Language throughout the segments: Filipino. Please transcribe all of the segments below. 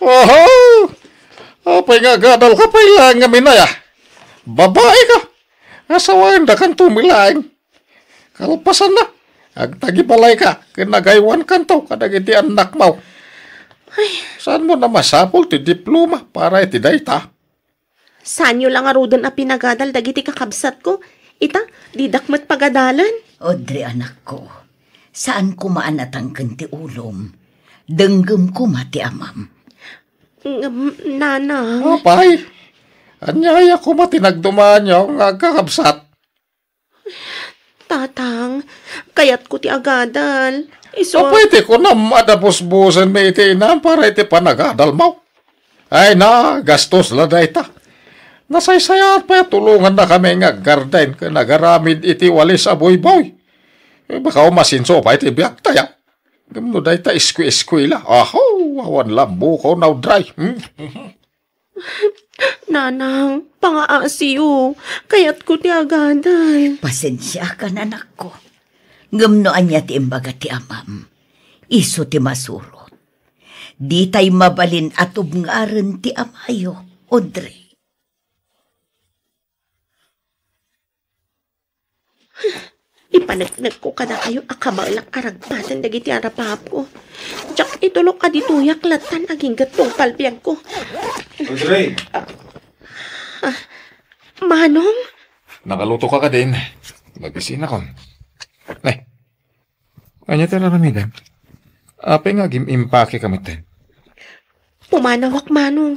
Oho! Apay nga gadal ka pa ilang nga minaya. Babae ka. Asawain da kan tumilaing. Kalpasan na. Agtagibalay ka. Kinagaywan kanto kadag iti anak mo. Ay, Saan mo na masapol ti diploma para iti dayta? saan nyo lang arudan a pinagadal dagiti kakabsat ko? Ita, didakmat pagadalan. Audrey, anak ko, saan ko maanatangkan ti ulom? Denggem ko mati amam. Nana. Apay. Anyaya ko matinagdumaan nyo nga kakabsat. Tatang, kayat ko ti agadal. Iso, Pwede ko na madabos-busan may iti inam para iti panagadal mo. Ay na, gastos la dayta. Nasaysayat pa tulungan na kami nga garden ka nagaramid iti walis aboy-boy. Baka umasinso pa iti biyak taya. Gamno dayta iskwi-iskwi la. Aho, awan lambo ko now dry. nanang, pangaasiyo. Kayat ko ti agadal. Pasensya ka na, anak ko. Ngamnoan niya ti imbaga ti amam. Iso ti masurot. Di tay mabalin at ubngaren ti amayo, Audrey. Ipanagnag ko kada kayo akabalak aragpatan dagiti arapap ko. Tsak itulok ka dituyak latan aging gatong palpiyag ko. Audrey! Manong? Nakaluto ka din. Mag-isin ako. Nay, kanya tayo naramidan. Apay nga gimimpake kami tayo. Pumanawak, Manong.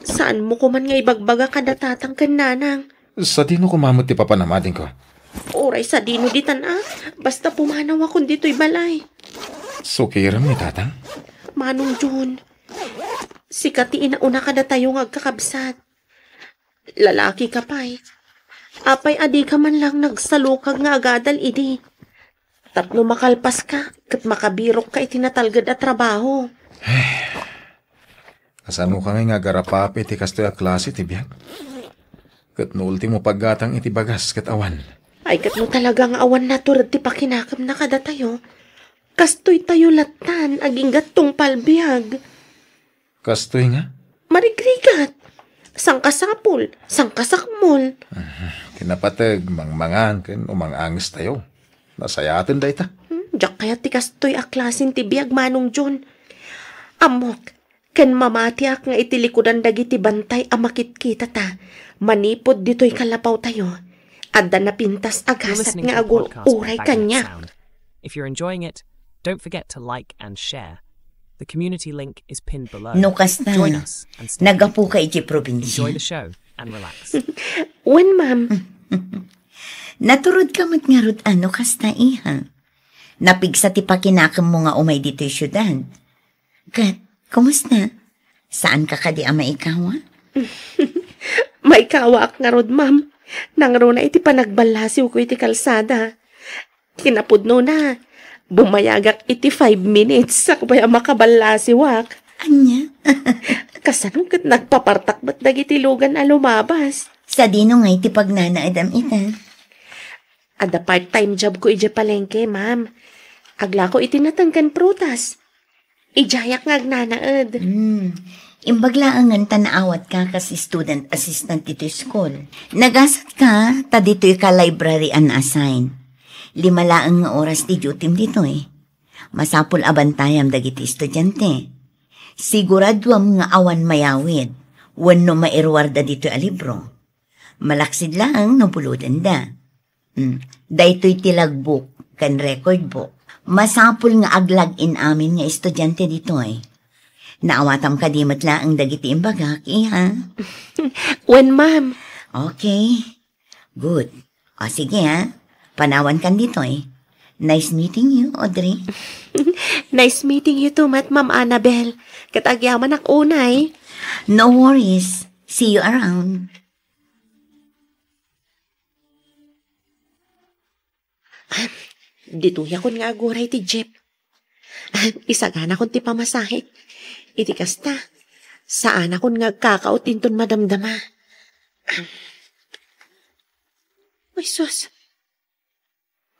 Saan mo ko man nga ibagbaga kada tatang kan nanang? Sa dino kumamot ti papanamadin ko. Oray sa dino ditan basta pumanawak kung dito'y balay. Sukiram ni tatang. Manong Jun, sikat ti inauna kada tayo nga agkakabsat. Lalaki ka pa'y. Apay adi ka man lang nagsalukag nga agadal idi. Tatlo makalpas ka, kat makabirok ka itinatalgad at trabaho. Kasano ka nga garapapi ti kastoy a klase ti biyak? Kat no ultimo paggatang iti bagas kat awan. Ay kat mo talagang awan na turad ti pakinakam na kada tayo. Kastoy tayo latan, aging gatong palbiag. Kastoy nga? Marigrigat. Sangkasapol, sangkasakmol. Kinapatag, mangmangan, ken umangangis tayo. Nasayatin day ta. Diyak kaya ti kastoy a klasin ti biag, Manong John. Amok, ken mamatiak nga itilikudan dagiti bantay a makitkita ta. Manipod dito'y kalapaw tayo. Adda na pintas You're agasat listening nga to a agul podcast by uray Background kanya. Sound. If you're enjoying it, don't forget to like and share. The community link is pinned below. Nukas na. Join us and stay. Nagapu ka iti Enjoy probinsya. the show and relax. When, ma'am? Naturod ka mat nga rod ano kasta iha. Napigsa ti pakinakam mo nga umay dito syudad. Kat, kumusta? Saan ka kadi ama ikaw? May kawak nga rod, ma'am. Nangro na iti panagbalasiw ko iti kalsada. Kinapudno na. Bumayagak iti 5 minutes sa kubaya makabalasiwak. Anya? Kasanong kat nagpapartakbat dagiti lugan a lumabas. Sa dino nga iti pagnanaadam ita. Ada part-time job ko iti palengke, ma'am. Agla ko iti natangkan prutas. Ijayak nga agnanaad. Imbaglaangan tanaawat ka kasi student assistant dito school. Nagasat ka, ta dito'y ka library unassign. 5 laang nga oras di dutim dito eh. Masapul abantayam dagiti estudyante. Siguraduam nga awan mayawid. Wano mairwarda dito a libro. Malaksid lang no pulutan da. Dayto'y tilagbuk kan record book. Masapul nga aglag in amin nga estudyante dito eh. Naawatam ka di matla ang dagiti imbagak, iha. When, ma'am? Okay. Good. O sige ha. Panawan kan dito eh. Nice meeting you, Audrey. Nice meeting you too, Ma'am Annabel. Katagyaman ak unay. No worries. See you around. Dituya kon nga aguray ti jeep. Isagana kon ti pamasahe. Iti kasta. Saan akon nga kakautinton madamdama. Ay, sus.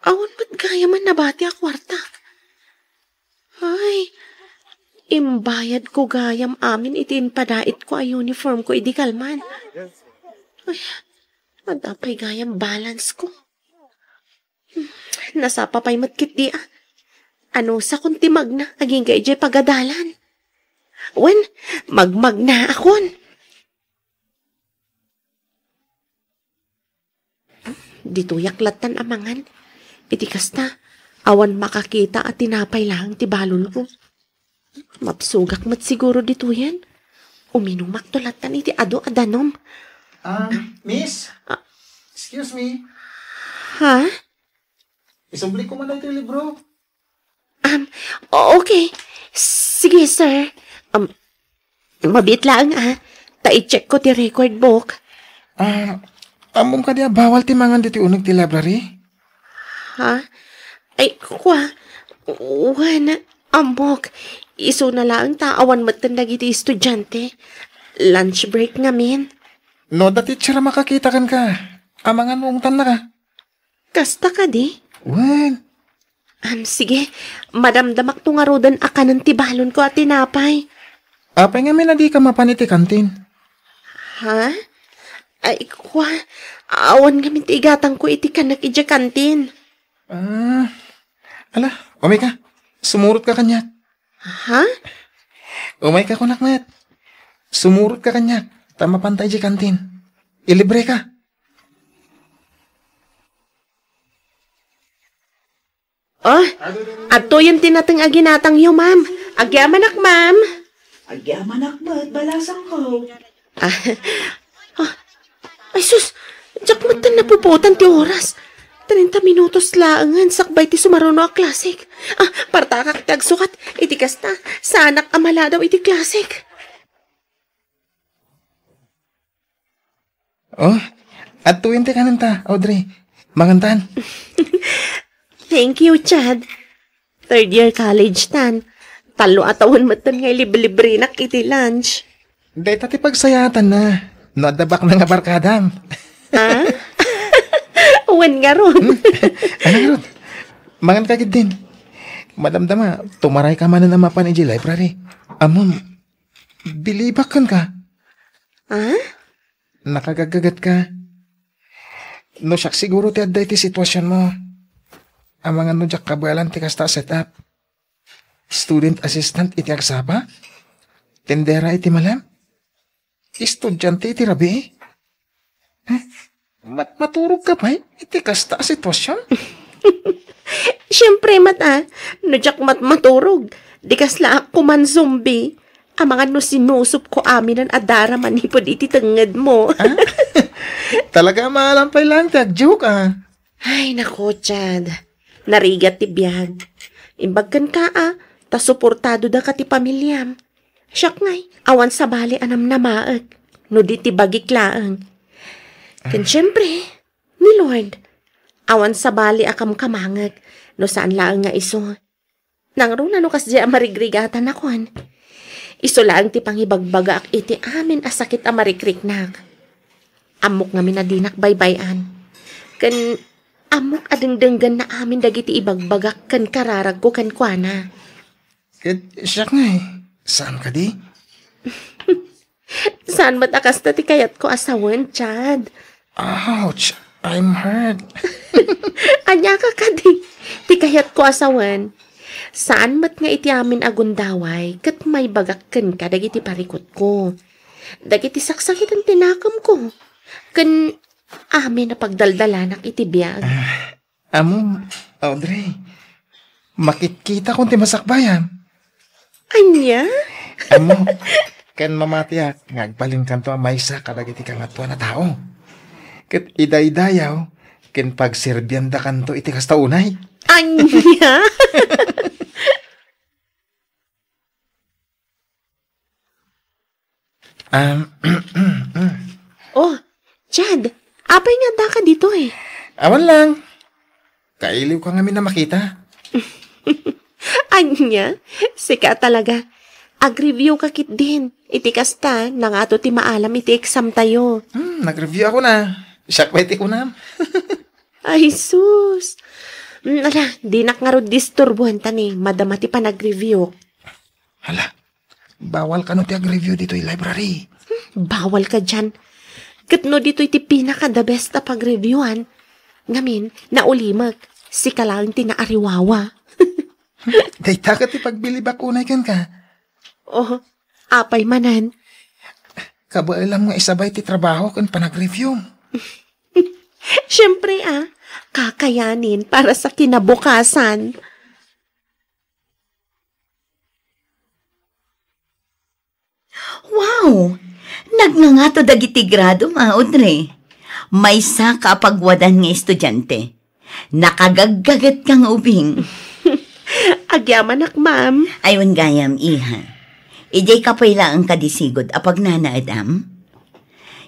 Awan ba't gaya man nabati a kwarta? Ay, Imbayad ko gayam amin itin padait ko ay uniform ko idi kalman. Ay, madapay gayam balance ko. Nasapa pa'y matkit di ah. Ano sa kuntimag na aging kay pagadalan. Wen, magmag na akon. Dito yaklatan amangan. Iti kasta, awan makakita at tinapay lang ti balon ko. Mapsugak mat siguro dito yan. Uminumak tulatan iti ado adanom. Miss? Excuse me. Ha? Isubli ko man na ito yung libro. Okay. Sige, sir. Mabit lang Ta-i-check ko ti record book. Amom ka diya, bawal ti mangan dito unag ti library? Ha? Ay, wala. Amok. Iso na lang taawan matandag iti estudyante. Lunch break ngamin. No, dati tsara makakita kan ka. Amangan mong tan na ka. Kasta ka di? Wen. Sige. Madamdamak to nga rodan akanan ti balon ko at tinapay. Apay nga na di ka mapaniti kantin. Ha? Ay, awan kami ti igatang ko iti kanak ija kantin. Ala, umay ka. Sumurot ka kanya. Ha? Umay ka kunakmet. Sumurot ka kanya. Tama pantay di kantin. Ilibre ka. Oh, ato yung tinatang aginatang yo, ma'am. Agyamanak, ma'am. Agyamanak ba't balasang ko? Ay, sus. Diyak matan na puputan ti oras. 30 minutos laangan sakbay ti sumaruno a klasik. Partakak tagsukat. Iti kasta. Sanak amala daw iti klasik. Oh, at tuwin ti kananta, Audrey. Mangantan. Thank you, Chad. Third year college tan. Talo atawan matan nga libre nak iti lunch. Day tati pagsayatan na. No, adabak na nga barkadam. Uwan nga ron. Ano nga ron? Mangan kagid din. Madamdama, tumaray ka man na mapan iji library. Amom, bilibakan ka. Nakagagagat ka. No, siyak siguro ti adday ti sitwasyon mo. Ang mga no jak kabalan ti kasta setup. Student assistant iti agsapa. Tendera iti malam. Estudyante iti rabi. Maturog ka pa iti kasta sitwasyon. Siyempre, no jak maturog. Di kasla ako man zombie. Ang mga no sinusup ko amin ang adara manipod iti tangad mo. Talaga malampay lang ti agjoke Ay, nako, Chad. Narigat ti biyag. Imbagkan ka ta suportado da ka ti pamilyam. Siyak ngay, awan sa bali anam na maag. No di ti bagik-laang. Kan syempre, ni Lord, awan sa bali akam kamangag. No saan laang nga iso. Nangruna no kas di amarigrigatan akoan. Iso laang ti pangibagbaga ak iti amin asakit amarikriknak. Amok nga minadinak baybayan. Kan amok adengdenggan na amin dagiti ibagbagak kan kararag ko kan kuana. Siyak nga Saan ka di? Saan matakas na ti kayat ko asawan, Chad? Ouch! I'm hurt. Anya ka di. Ti kayat ko asawan. Saan mat nga iti amin agundaway kat may bagakkan ka dagiti parikot ko. Dagiti saksakit ang tinakam ko. Kan amin na pagdaldalanak iti biyag. Audrey, makikita kung ti masakbayan. Anya? Kan mamatiyak, ngagbalin kanto ang maysa kadagiti kang atua na tao. Kat iday-dayaw, ken pagserbian da kanto iti kasta unay. Anya? Oh, Chad, apay nga da ka dito Awan lang. Kailiw ka ngamin na makita. Anya? Sika talaga. Ag-review ka kit din. Iti kasta, nang ato ti maalam iti exam tayo. Nag-review ako na. Siyak ba iti kunam? Ay, sus. Ala, di nak nga ro disturbuhan tani. Madama ti pa nag-review. Hala, bawal ka no tiyag review dito yung library. Bawal ka dyan. Katno dito iti pinaka the best na pag-reviewan. Ngamin, naulimag. Si ka lang tinaariwawa. Dayta ka ti pagbili bakunay kan ka. Oh, apay manan. Kabailam nga isabay ti trabaho kan panag-review. Siyempre kakayanin para sa kinabukasan. Wow! Nagngangato dagiti grado, Audrey. May sa kapagwadan nga estudyante. Nakagaggagat kang ubing. Agyaman ma'am. Aywan gayam, iha. Ijay kapayla ang kadisigod apag nanaadam.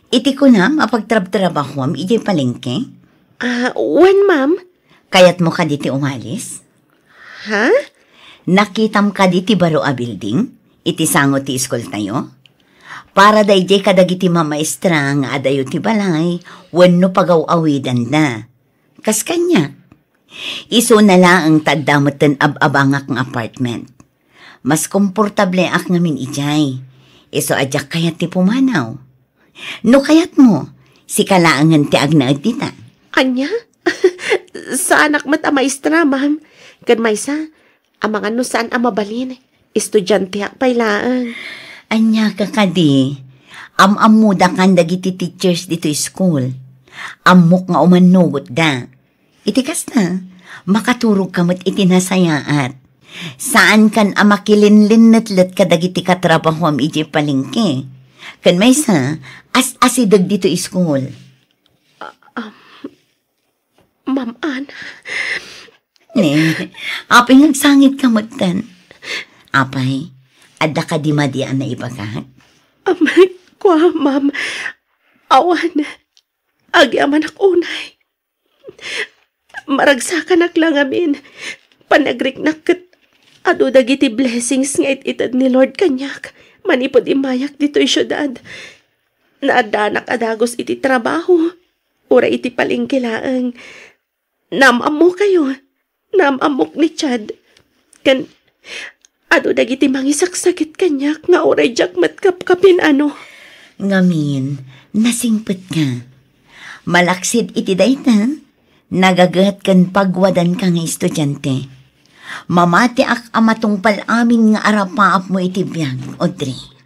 Iti ko na mapagtrab-trabahuam ijay palengke. Wan ma'am. Kayat mo ka diti umalis? Ha? Nakitam ka diti baro a building? Iti sango ti iskol tayo? Para dayjay kadagiti mamaestra nga adayo ti balay, wenno pagaw-awidan na. Kas kanya. Iso na lang ang tagdamot ten ab-abangak ng apartment. Mas komportable ak ngamin ijay. Iso adyak kayat ti pumanaw. No kayat mo, si kalaangan ti agnaag dita. Anya? Sa anak mat a maestra, ma'am. Kan maysa, amang ano saan amabalin. Estudyante ak pailaan. Anya ka kadi, amuda kan dagiti teachers dito school. Amok nga umanugot da. Itikas na, makaturog kamot itinasayaat. Saan kan amakilinlinetlet ka dagiti katrabaho am iji palingke. Kan may sa, as-asidag dito school. Ma'am Ann. Ne, apay nagsangit kamot kan. Apay, adda ka di madian na ibagat? Amay, kwa, ma'am. Awan. Agyaman ak unay. Maragsakan ak lang amin. Panagriknak kat ado dagiti blessings nga ititad ni Lord kanyak. Manipod imayak dito isyudad. Naadanak adagos iti trabaho. Ura iti palingkilaang. Namamo kayo. Namamok ni Chad. Kan ado dagiti mangisaksakit kanyak nga oray jak matkapkapin ano. Ngamin, nasingpet ka. Malaksid iti dayta, nagagat kan pagwadan ka nga estudyante. Mamati ak amatungpal amin nga arapaap mo iti biyag, Audrey.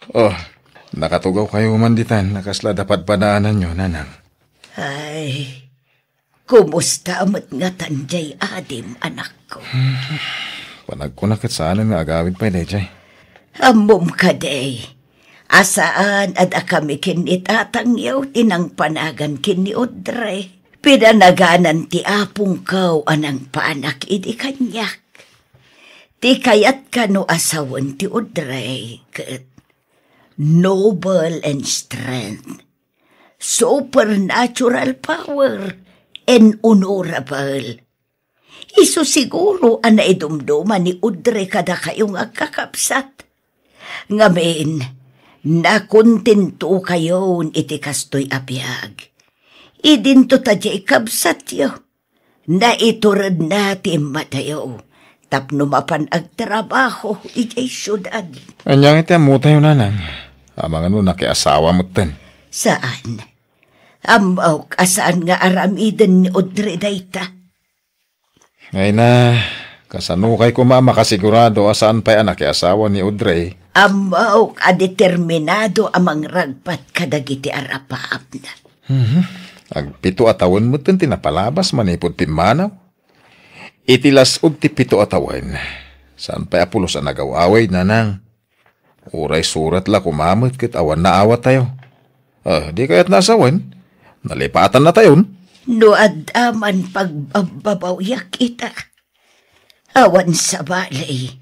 Oh, nakatugaw kayo manditan. Nakasla dapat panaanan nyo, nanang. Ay, kumusta amat nga tanjay adim, anak ko? Panagkunakit saanan nga agawid pa, Dejay. Amom ka, day. Asaan at kami kinitatang yaw tinang panagan kini Audrey. Pinanaganan ti apong kaw anang paanak idi kanyak. Ti kayat ka no asawan ti Audrey, kat noble and strength, supernatural power, and honorable. Iso siguro ang naidumduman ni Audrey kada kayong agkakapsat. Ngamin, nakuntinto kayo iti kastoy abiyag. Idinto tadyay kapsat yo, na iturad natin matayo. Tapno mapan agtrabaho iti syudad. Anyang iti amuta yun, nanang. Amang ano nakiasawa mo ten. Saan? Amaw kasaan nga aramiden ni Audrey dayta. Ngay na, kasanukay ko makasigurado asaan pa'y anak asawa ni Audrey. Amaw kadeterminado amang ragpat kadagiti arapaap na. Agpito atawan mo ten tinapalabas manipod timanaw. Itilas og ti pito atawan. Saan pa'y apulos ang nagawaway, nanang? Uray surat la kumamot kit awan na awat tayo. Di kaya't nasawan. Nalipatan na tayon. Noad aman pagbabawyak kita. Awan sa balay.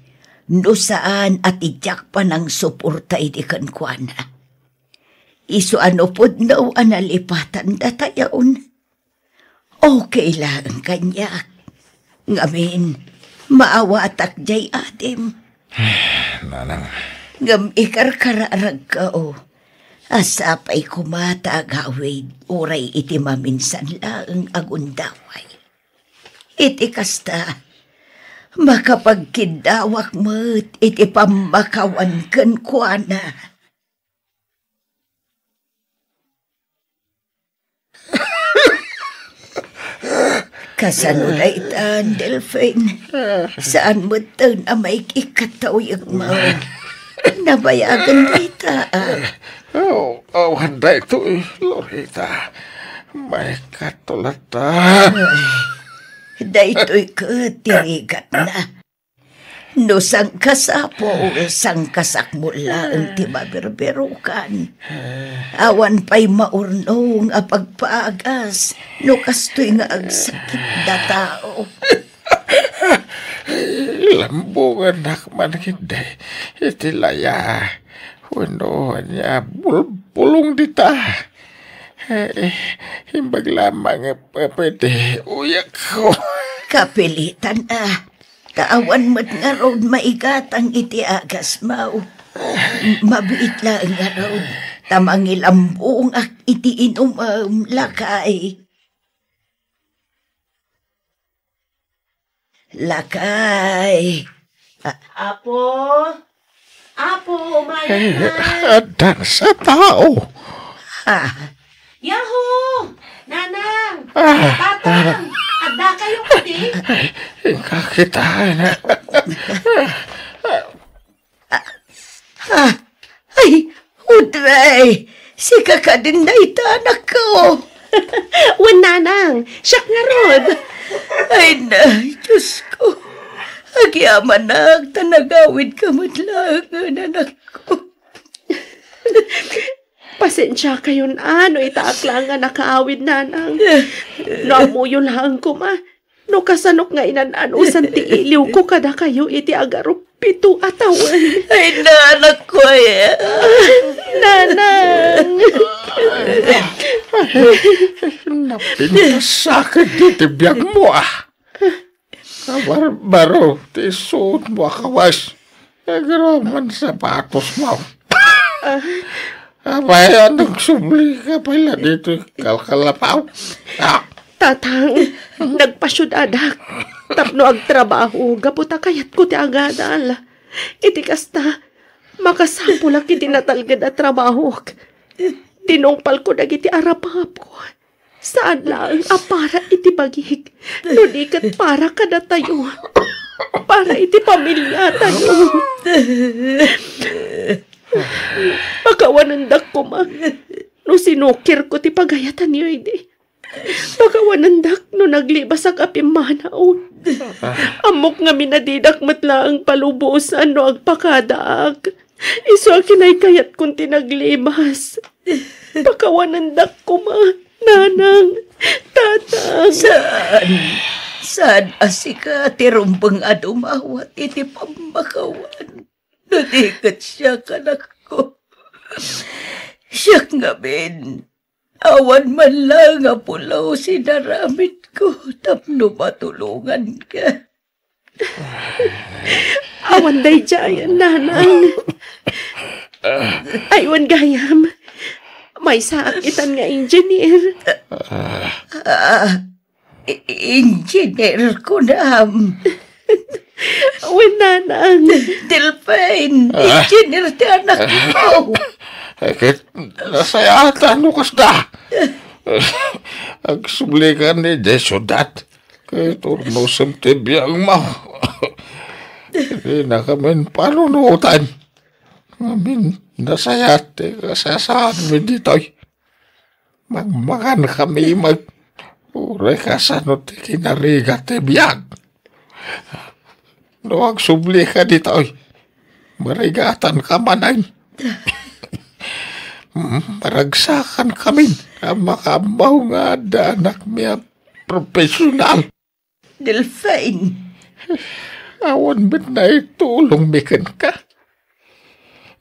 No saan at ijak pa ng suporta idikan kwa na. Iso ano pod na analipatan datayaon. Okay lang kanya. Ngamin, maawatak jay adim. Nanang. Ngam ikarkararag ka o. Asapay kumata agawid, uray iti maminsan lang agundaway. Iti kasta, makapagkidawak mo't iti pamakawan kan kuana. Kasano na itan, Delphine? Saan mo ito na may ikatawag mo? Nabayagan kita. Handa ito Loretta. May katulata. Daytoy katirigat na. No sang kasapo, sang kasakmula ang timaberberukan. Awan pa'y maurnong a pagpaagas, no kastoy nga agsakit na tao. Lambungan nakman hindi. Itilaya. Uno niya bulbulong dita. Himbag lamang pwede uyak ko. Kapilitan Kaawan mo't nga road maigatang iti agas mau. Mabiit lang nga road. Tamangil ang buong iti inumam lakay. Lakay. Apo, umayan na. Dan sa tao. Yahoo! Nanang! Tatang! Adda kayo pati? Kakitaan na. Ay, udray! Si kakadin na itanak ko. Wan nanang! Siyak nga rod! Ay na, Diyos ko. Agyaman na, tanagawid ka matlangan, anak ko. Pasensya kayo no itaak lang nga nakaawid nanang. No amuyo lang ko ma. No kasanok nga inanusan ti iliw ko kada kayo iti agaro pito atawan. Ay na, anak ko Nanang! Napinasakit dito biyag mo Baro, tisuot mo kawas. Nagaraman sapatos mo. Abay, nagsubli ka pala dito, kalkalapaw. Tatang, nagpasyud adak. Tapno agtrabaho, gaputa kayat ko ti agadal. Iti kasta, makasampo lang iti natalgad at trabaho. Tinungpal ko dagiti arapap ko. Saan lang para iti bagig. Nudikat para kada tayo. Para iti pamilya tayo. Pagkawanandak ko ma. No sinukir ko ti pagayatan niyo hindi. Pagkawanandak no naglibas ang apimanaon. Amok nga minadidak matla ang palubusan no agpakadak. Iso ang kinaykayat kong tinaglibas. Pagkawanandak ko ma. Nanang, tatang. Saan asika tirumbang adumawat iti pambakawan. Nadikat siya kanak ko. Siya nga ben. Awan man lang nga pulaw sinaramit ko. Tapno matulungan ka. Awan day jayan, nanang. Aywan gayam. May saakitan nga engineer. Engineer ko na. Uwan, nanang. Delphine, engineer ti anak ko. Nasayatan mo kasda. Agsublikan ni Jesudat. Kaya turnusam tibiyang mo. Hindi na kami panunutan. Amin, nasayat. Kasasaan mo dito'y. Magmakan kami uray kasanot kinarigat tibiyang. No, agsubli ka dito'y. Marigatan ka manay. Maragsakan kami na makabaw nga anak niya profesional. Delphine, Awan ba na itulong mikan ka?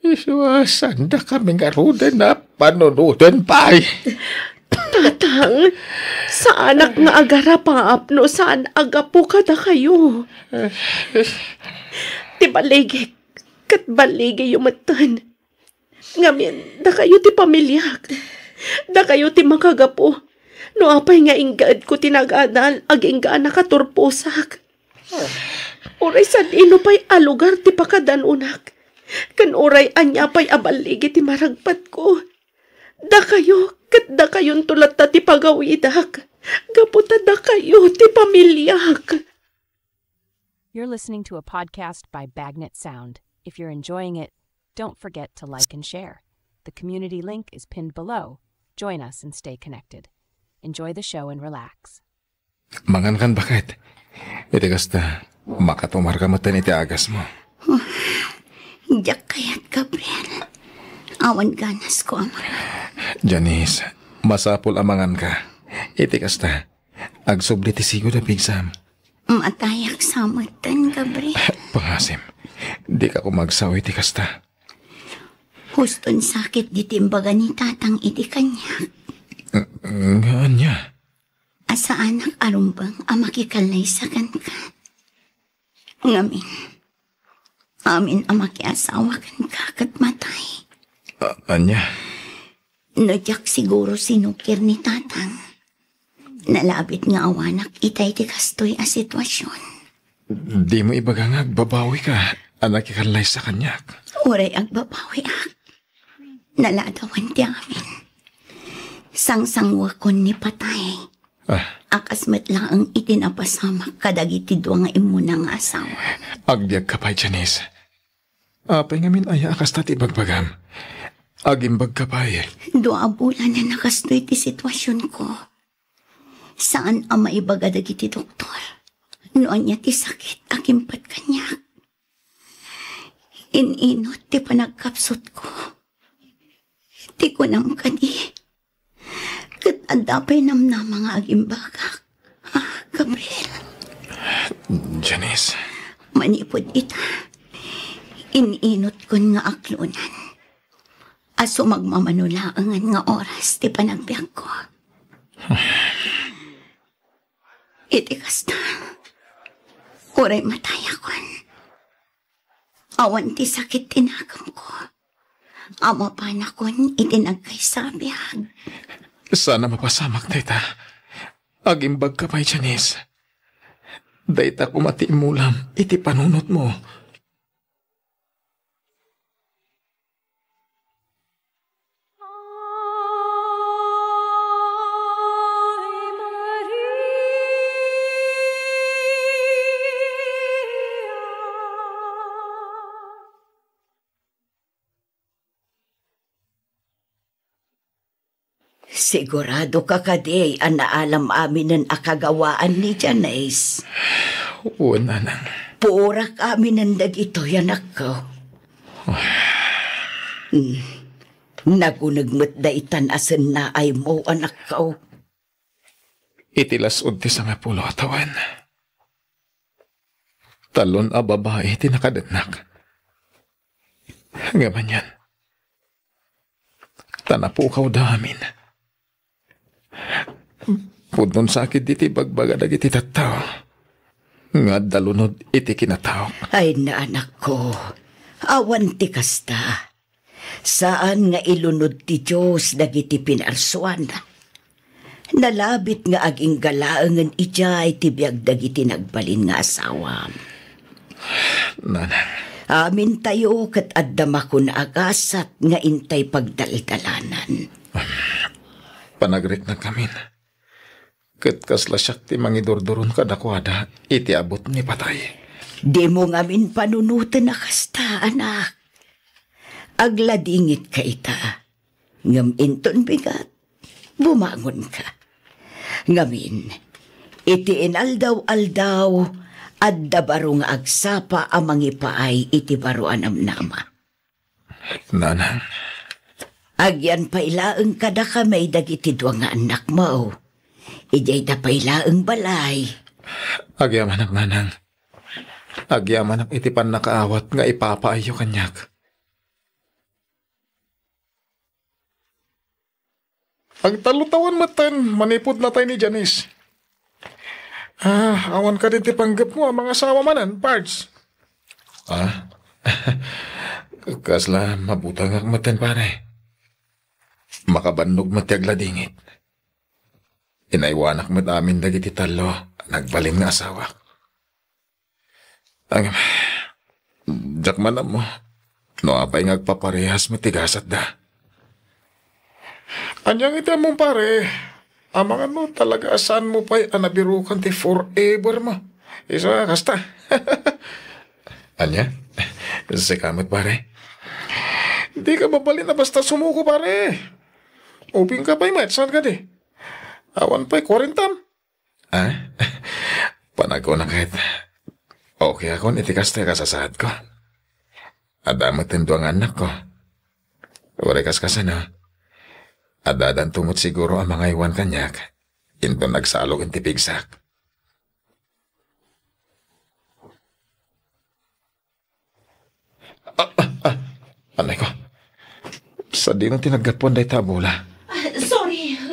Isuasan na kami nga ruda na panunudan pa ay. Tatang, sa anak nga agara paapno, saan agapo kada kayo? Ti baligi, kat baligi yumatan. Ngamin, da kayo ti pamilyak. Da kayo ti makagapo. No apay nga ingad ko tinagadal, ag inggaan nakaturpusak. Uray sa dino pa'y alugar ti pakadanunak. Kan uray anya pa'y abaligi ti maragpat ko. Da kayo, kat da kayon tulat ta ti pagawidak. Gaputa da kayo ti pamilyak. You're listening to a podcast by Bagnet Sound. If you're enjoying it, don't forget to like and share. The community link is pinned below. Join us and stay connected. Enjoy the show and relax. Mangan kan bakit? Iti kasta, makatumar ka matan iti agas mo. Diyak kayat, Gabriel. Awan ganas ko, ama. Janice, masapul amangan ka. Iti kasta, agsubli ti sigo da pigsam. Matayak sa matan, Gabriel. Pangasim, di ka kumagsaw iti kasta. Huston sakit di timbaga ni tatang iti kanya. Nga niya. Asa anak arumbang amakikalay sa kanka. Ngamin. Amin amakiasawa kanka kat matay. Anya? Nadyak siguro sinukir ni tatang. Nalabit nga awanak itay ti kastoy a sitwasyon. Di mo ibagangag, babawi ka. Anak ikalay sa kanyak. Uray agbabawi ak. Naladawan ti amin. Sangsangwakon ni patay. Akas matla ang itinapasamak kadagiti dua nga imuna nga asawa. Agbyag ka pa, Janice. Apay ngamin aya akas tati bagbagam. Agimbag ka pa eh. Dua bulan na nakastoy ti sitwasyon ko. Saan ang maibaga dagiti doktor? Noon niya ti sakit agimpat kanya. Ininot ti panagkapsot ko. Ti ko nam kadi. Kat adapay nam na mga agimbagak. Gabriel. Janice. Manipod ita. Ininot ko nga aklunan. Aso magmamanulaangan nga oras ti panagbiag ko. Iti kasta. Uray matayakon. Awan ti sakit tinagam ko. Ama panakon itinagkaysabihag. Sana mapasamak, Dayta. Agimbag ka pa, Janice. Dayta kumati mulam, iti panunot mo. Sigurado ka kaday ang naalam amin ng akagawaan ni Janice. Oo, nanang. Purak amin ng dagito, yanak ko. Nagunagmat da itan asan na ay mo, anak ko. Itilas unti sa nga pulo atawan. Talon a babae tinakadanak. Ngaman yan. Tanapukaw da amin. Pudnon sakit diti bagbaga dagiti tattao. Nga dalunod iti kinatao. Ay na anak ko, awan ti kasta. Saan nga ilunod ti Diyos dagiti pinarsuan? Nalabit nga aging galaangan ijay ti biag dagiti nagbalin nga asawa. Nanang. Amin tayo kat addama ko na agasat nga intay pagdaldalanan. Panagrit na kamin. Kat kaslasyak ti mangidordoron kadakwada, iti abot ni patay. Di mo ngamin panunutan na kasta, anak. Agladingit ka ita. Ngam inton bigat, bumangon ka. Ngamin, iti inaldaw-aldaw, adda baro nga agsapa amang ipaay iti baro anam nama. Nanang. Agyan pailaeng kada kamay dagiti dua nga anak mo. Ijay da pailaeng balay. Agyaman ang nanang. Agyaman ang itipan nakaawat nga ipapaayo kanyak. Ang talutawan matan, manipod na tayo ni Janice. Awan ka din ti panggap mo ang mga asawa manan, Pards. Kasla mabutang ang matan pare. Makabandog matiagla dingit. Inaiwanak mat amin dagiti talo, nagbalin nga asawa. Ang jakman mo, no apay ngagpaparehas matigasat da. Anyang iti mong pare, amang ano talaga asan mo pa'y anabirukan ti forever mo. Isa kasta. Anya? Sikamot pare. Di ka babali na basta sumuko pare. Uping ka pa'y matsan ka di. Awan pa'y 40. Panago na kahit. Okay ako iti kasta kasasad ko. Adamat tendo ang anak ko. Urekas kasi na. Adadan tungot siguro ang mga iwan kanyak. Into nagsalog ang tipigsak. Anay ko. Sa di nang tinagapon day tabula.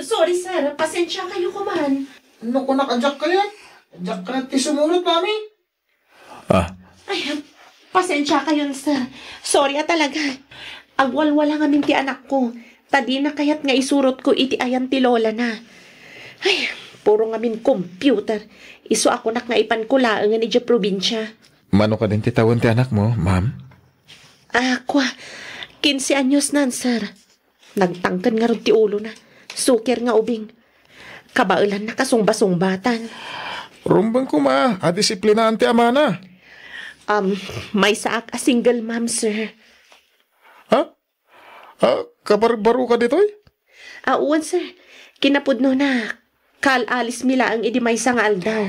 Sorry sir. Pasensya kayo kuman. Ano ko nakajak ka yan? Jak ka na ti sumunod, mami. Ay, pasensya kayo sir. Sorry talaga. Agwalwala nga ti anak ko. Tadi na kayat nga isurot ko iti ayan ti lola na. Ay, puro nga min computer. Iso ako nak nga ipankulaang nga ni dya probinsya. Mano ka din titawan ti anak mo, ma'am? 15 anyos nan, sir. Nagtangkan nga ron ti ulo na. Sukir nga ubing. Kabailan na kasungba-sungbatan. Rumbang ko adisiplinaan ti ama na. May saak a single mom, sir. Kabaru ka dito'y? Uwan, sir. Kinapudno na. Kal-alis mila ang idimay sa nga aldaw.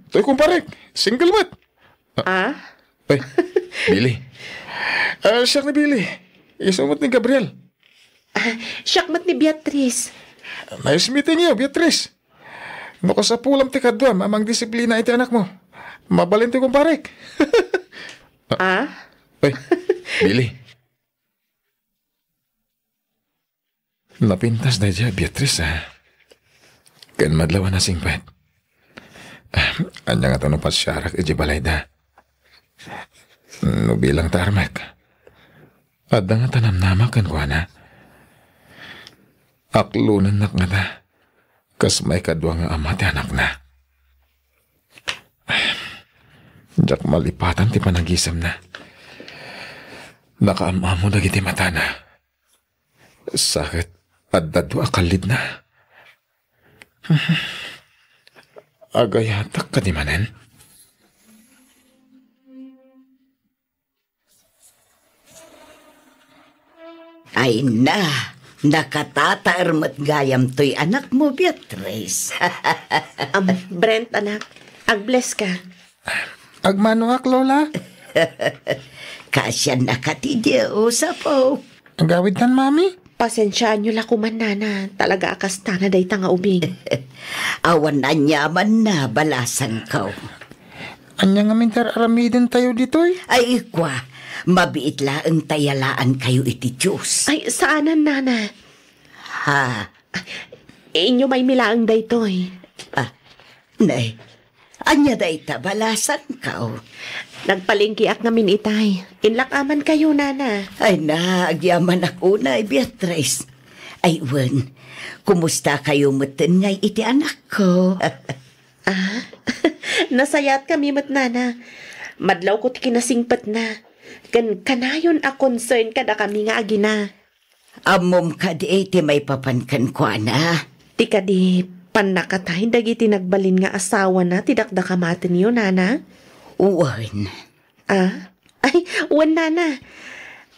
To'y kumparek. Single mat. Ay, Billy. Siyak ni Billy. Isumot ni Gabriel. Siyak mat ni Beatrice. Nice meeting you, Beatrice. Nuko sa pulam ti kadwa, mamang disiplina iti anak mo. Mabalin ti kumparek. Billy. Napintas na dya, Beatrice, Kan madlaw na singpet. Anya nga tanong pasyarak iji balay da. No bilang tarmek. Adda nga tanamnama kan kwa na. Aklunan nak nga da. Kas may kadwa nga ama ti anak na. Jak malipatan ti panagisam na. Nakaamamo dagiti mata na. Sakit. At dadu akalid na. Agayatak ka di manen? Ay na, nakatataarmat gayam to'y anak mo, Beatrice. Brent, anak. Ag-bless ka. Agmanuak, Lola. Kasya nakatidya usapo. Ang gawid tan, mami? Pasensyaan nyo la kuman, nana. Talaga akas na day tanga ubing. Awan na nyaman na balasan ka. Anya nga mintar aramidin tayo dito'y? Ay, ikwa. Mabiit la ang tayalaan kayo iti Diyos. Ay, saanan, nana? Inyo may milaang day to'y. Nay, anya day ta balasan ka. Nagpalingkiak namin itay. Inlakaman kayo, nana. Ay na, agyaman ako na, Beatrice. Ay, Wen, kumusta kayo mutin ngay iti anak ko? Nasayat kami mat, nana. Madlaw ko ti kinasingpat na. Kanayon a concern kada kami nga agina. Amom ka di iti may papankan ko, na. Ti kadi panakatahin dagiti nagbalin nga asawa na tidakdakamatin niyo, nana. Uwan. Ay, uwan, nana.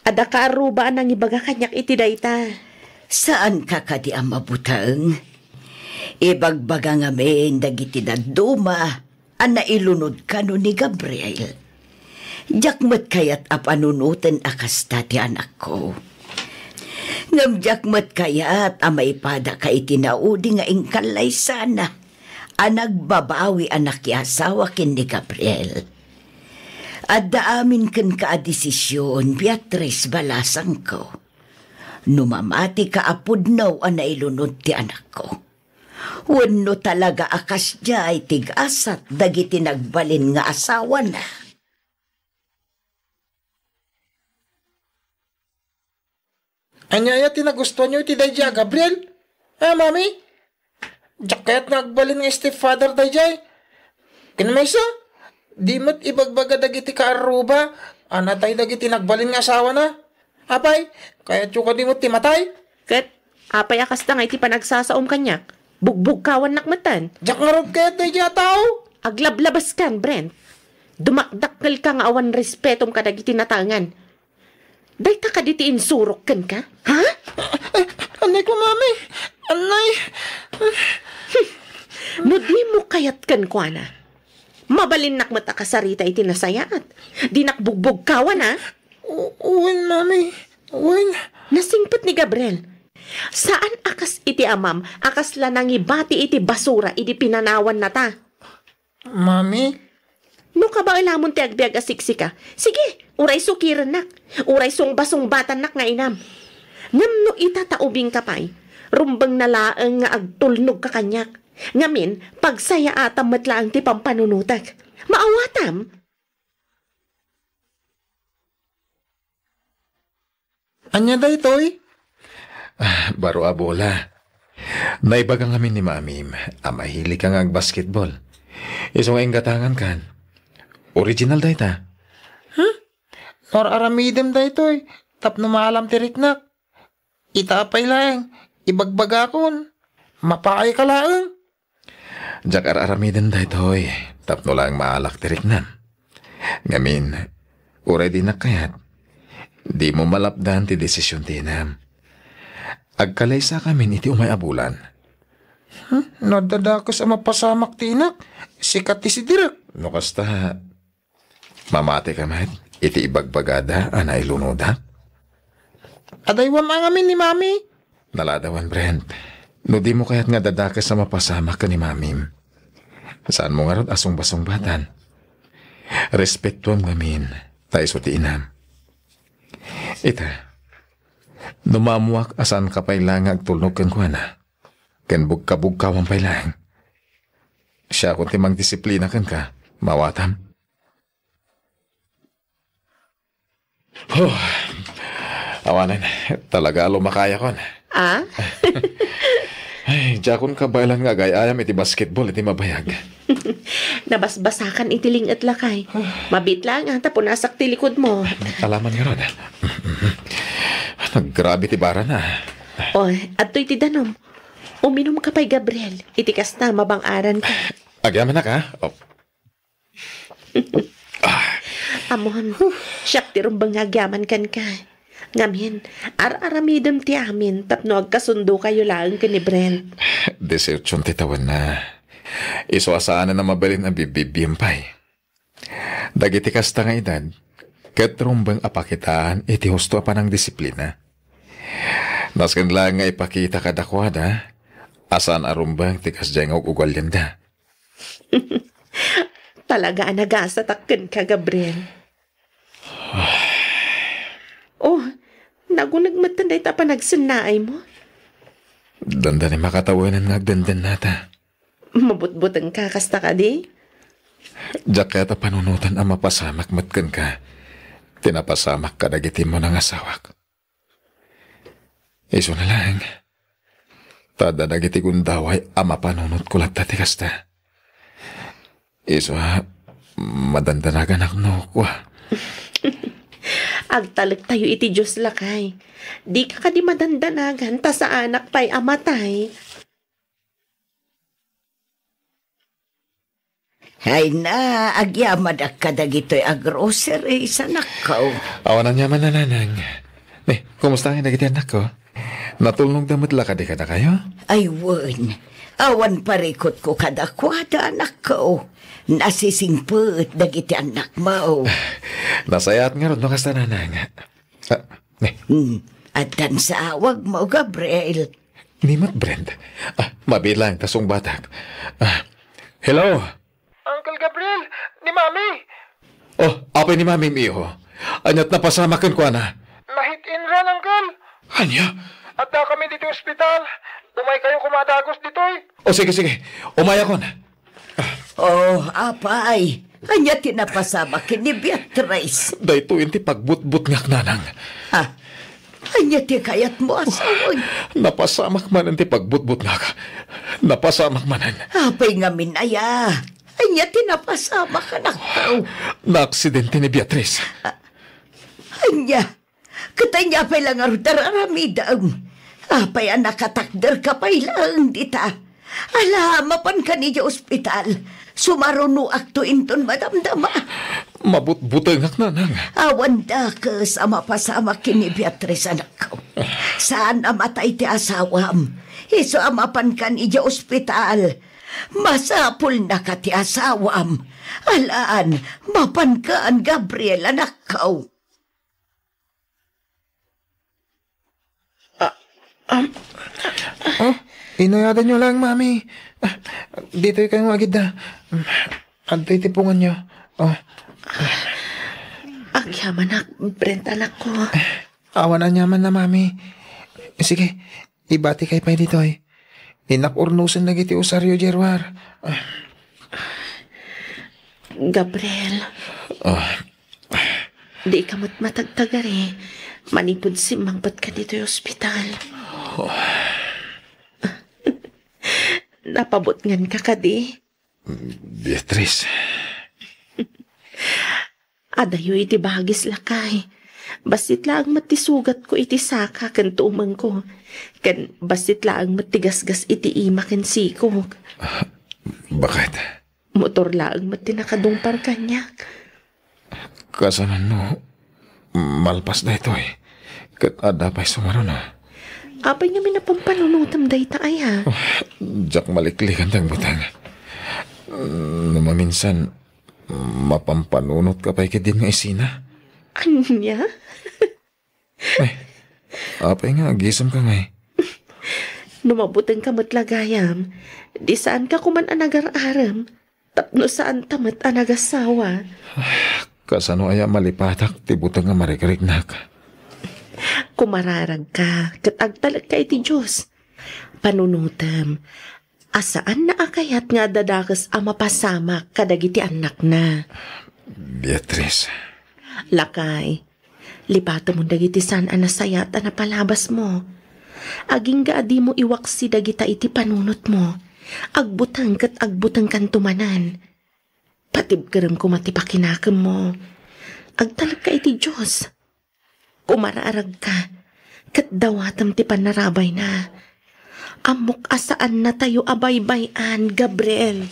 Ada ka aruba nang ibaga kanyak iti dayta. Saan ka kadi ang mabutang? Ibagbaga nga men dagiti daduma ang nailunod ka no ni Gabriel. Jakmat kayat apanunutan akas tati anak ko. Ngam jakmat kayat amay pada ka itinaudi nga ingkalay sana. Nagbabawi anak asawa kin ni Gabriel. At daamin ken ka desisyon, Beatrice balasang ko. Numamati ka apudnaw nailunod ti anak ko. Wano talaga akas dya ay tig-asat dagiti nagbalin nga asawa na. Anyaya tinagustuhan niyo iti dayjay, Gabriel? Mami? Jaket nagbalin nga stepfather dayjay. Kinamaysa? Di mo't ibagbaga dagiti kaaruba, anatay dagiti nagbalin nga asawa na. Apay, kaya tsuka di mo't timatay. Kat, apay akas na nga iti panagsasaom kanya. Bugbog kawan nakmatan. Jak nga rod kaya dayjay tao. Aglablabas kan, Brent. Dumakdakkel ka nga awan respetom ka dagiti natangan. Day ka kaditi insurok kan ka? Ha? Anay ko, Mami. Anay. No di mo kayat kan ko, ana. Mabalin nakmata ka sarita iti nasayaat. Di nakbugbog kawan, ha? Uwin, Mami. Uwin. Nasingpot ni Gabriel. Saan akas iti amam, akas lanang ibati iti basura, iti pinanawan na ta? Mami? No ka ba alamon ti agbiag asiksika? Sige, uray sukiran nak. Uray song basong batan nak nga inam. Ngam no itataubing kapay, rumbang nalaang nga agtulnog ka kanyak. Ngamin, pagsaya atam matlaang ti pampanunutak. Maawatam? Anya da ito'y? Baro abola. Naibagang kami ni Mamim, mahilig kang ag-basketball. Isong ang gatangan kan. Original da ita. Nor aramidem da ito'y. Tapno maalam tiriknak. Itapay lang. Ibagbaga kon. Mapaay ka lang. Jak aramiden da ito'y. Tapno lang maalak tiriknan. Ngamin, uray din nakayat. Di mo malapdan ti desisyon tinam. Agkalaysa kami iti umay abulan. Nadadako sa mapasamak tinak. Sikat ti si Direk. No kasta, mamati ka man, iti ibagbagada anay lunoda. Adaywam ang amin ni Mami. Naladawan, Brent. No di mo kaya't nga dadakas sa mapasamak ka ni Mamim. Saan mo nga ron asong basong batan? Respetuam ngamin, tayo so tiinam. Ita, numamuak asan ka pailang agtulnog kang kuwana. Ken bugka-bugkawang pailang. Siya kung timang disiplina kan ka, mawatam. Awanan, talaga lumakaya kon. Ah? Ay, jakon ka bailan nga gayayam iti basketball iti mabayag. Nabasbasakan itiling at lakay. Mabit lang ang tapunasak ti likod mo. Alaman nga ron. Naggrabe ti bara na. O, adto'y ti danom. Uminom ka pa'y Gabriel. Itikas na mabang-aran ka. Agyaman na ka? Oh. Amon, siyak ti rumbang agyaman kan ka. Ngamin, ar-aramidam ti amin tapno agkasundo kayo lang ka ni Brent. Desirtsyon titawan na. Iso asaan na mabalin ang bibibiyampay. Dagiti kasta nga edad, kat rumbang apakitaan iti husto pa ng disiplina. Naskan lang nga ipakita kadakwada, asaan arumbang tikas dyan nga ugalyan da. Talaga nagasatakkan ka, Gabriel. Oh, nagunagmatanday ta pa nagsunaay mo. Danda ni makatawanan nga agdandan nata. Mabutbutang ka kasta ka di? Diyak kaya ta panunutan ang mapasamak matkan ka. Tinapasamak ka dagitin mo ng asawak. Iso na lang. Tada dagiti kundaway ang mapanunot ko lang tati kasta. Iso madandanagan ako no ko. Agtalag tayo iti Diyos lakay. Di ka di madandanagan ta sa anak pa'y amatay. Hay na, agyamad ak kadagito'y agrocery sa nakaw. Awanan niya man nananang. Kumusta ang nagiti anak ko? Natulnog damot lakad ka na kayo? Ay, wan. Awan parikot ko kadakwada anak ko. Nasisingput dagiti anak mo. Nasayat nga ron no kasta nanang. At dan sa awag mo, Gabriel. Nimot, Brent. Mabilang tasong batak. Hello? Uncle Gabriel, ni Mami. Oh, apay ni Mami Miho. Anyat na pasamakan ko na. Nahit-in ran, Uncle. Anya? At da kami dito ospital. Umay kayo kumadagos ditoy. O sige. Umaya ko na. Oh, apay. Anya tinapasama kini Beatrice. Dahito inti pagbutbut ngak nanang. Ha? Anya ti kayat mo asawoy. Napasamak man inti pagbutbut ngak. Napasamak manan. Apay nga minaya. Anya tinapasama ka na kao. Na-aksidente ni Beatrice. Anya. Katanya pa lang arudar aramidang. Apay ang nakatakder ka pa ilang dita. Ala, mapan ka niya ospital. Sumaruno akto inton madamdama. Mabutbutay ngak nanang. Awan da ka sa mapasama kini Beatrice anak ko. Saan namatay ti asawam? Iso amapan ka niya ospital. Masapul na ka ti asawam. Alaan, mapan ka ang Gabriel anak ko. Inayadan nyo lang, Mami. Dito kayong agad na. Anto'y tipungan nyo. Ang yaman na, Brent, anak ko. Awan na nyaman na, Mami. Sige, ibati kay pa dito eh. Inapurnusan na giti usaryo, Jerwar. Gabriel. Di ka matagtagari. Manipod si mangpat ka dito yung ospital. Napabot ngan ka kadi. Beatrice. Adayo iti bahagis lakay. Basit lang matisugat ko iti saka kan tuumang ko. Kan basit lang matigasgas iti ima kan sikog. Bakit? Motor lang matinakadumpar kanyak. Kasanan no, malpas na ito eh. Kat ada pa'y sumaro na. Apay nga minapampanunutam day taay ha. Jack maliklikan tang butang. Namaminsan, mapampanunot ka pa'y kadin nga isina. Anya? Apay nga, gisam ka nga eh. Numabutang ka matlagayam. Di saan ka kuman anagar-aram. Tapno saan tamat anagasawa. Kasano aya malipatak, tibutang nga marikarignak. Kumararag ka, katagtalag ka iti Diyos. Panunutam, asaan na akayat nga dadakas ang mapasamak kadagiti anak na. Beatrice. Lakay, lipato mo dagiti saan anasayat na palabas mo. Aging gaadi mo iwaksi dagita iti panunot mo. Agbutang kat agbutang kantumanan. Patibkaram ko matipakinakam mo. Agtalag ka iti Diyos. Kumararag ka, kat dawatam ti panarabay na. Amok asaan na tayo abay-bayan, Gabriel.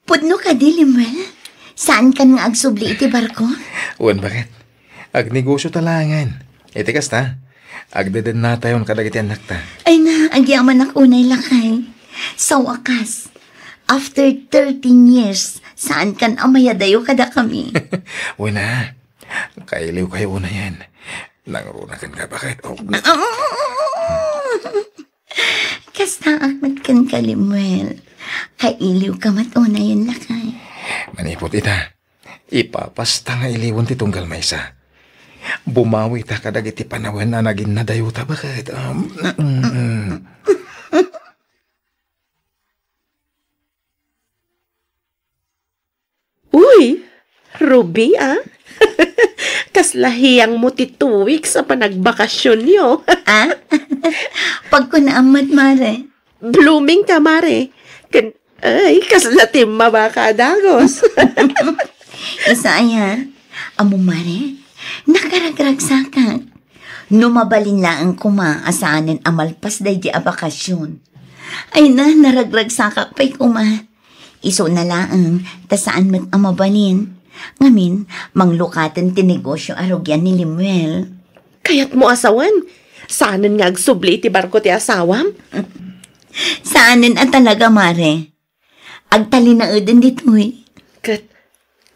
Pudno ka di, Limuel? Saan ka nga agsubli iti barko? Uwan, bakit? Agnegosyo talangan. Iti kasta, agdadan na tayo kadagiti anak ta. Ay nga, agyaman unay lakay. Sa wakas, after 13 years, saan kan amayadayo kada kami? Una, kailiw kayo una yan. Nangurunakan ka, bakit? Kasta akmat kan ka, Limuel. Kailiw ka matuna yun lakay. Manipot ita, ipapasta nga iliwan ti tunggal maysa. Bumawi ta kadagiti panawen na naging nadayuta, bakit? Uy, Ruby Kaslahiyang mo tituwik sa panagbakasyon nyo. Pag ko naamat, Mare. Blooming ka, Mare. Ay, kaslatim mabakadagos. Isa aya, amo Mare, nakaragragsakan. Numabalin laang kuma asaanin amalpas day di abakasyon. Ay naragragsakak pa'y kuma. Iso na laang, tasaan mat amabalin. Ngamin, manglukatan tinegosyo arugyan ni Limuel. Kaya't mo asawan? Saanan nga agsubli ti barko ti asawam? Saanin at talaga, Mare? Agtali na uden dito eh.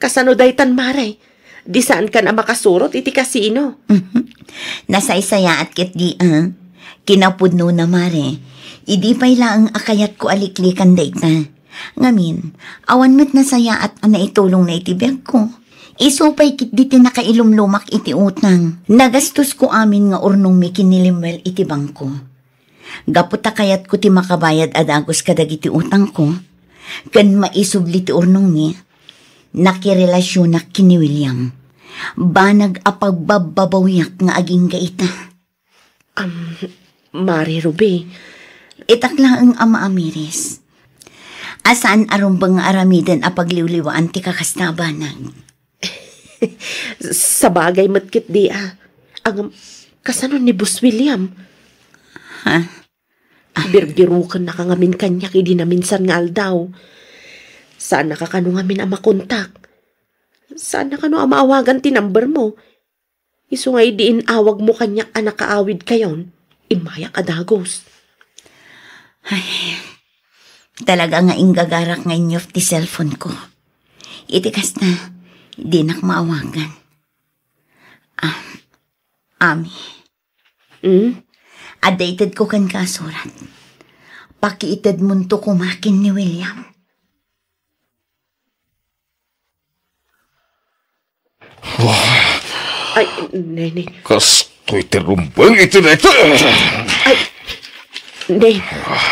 Kasano daytan, Mare? Di saan ka na makasurot iti kasino? Nasaysaya at kit di, kinapudno na, Mare. Idi pa'y laang akayat ko aliklikan dayta. Ngamin, awan met na saya at naitulong na itibiyag ko. Isupay kit di tinakailumlumak iti utang. Nagastos ko amin nga urnong mi kinilimwel iti bangko. Gaputa kayat ko ti makabayad adagos kadag iti utang ko. Kan maisubli ti urnong mi, nakirelasyon na kini William. Banag apagbababawiyak nga aging gaita. Mari Ruby, Itak lang ang ama Amiris. Asaan arumbang aramidan apagliwliwaan ti kakastabanag. sa bagay matkit di ang kasano ni Boss William. Ha? Birbirukan na kangamin kanya kidi na minsan nga aldaw. Saan nakakano ngamin ang makontak? Saan nakano ang maawagan ti number mo? Iso nga diin awag mo kanyak anak kaawid kayon. Imayak adagos. Ay, talaga nga ingagarak ngayon yung ti cellphone ko. Itikas na, di nak maawagan. Ami. Adated ko kan kasurat. Pakiitad munto kumakin ni William. Ay, nene. Kastoy terumbang ito na ito. Ay, ne,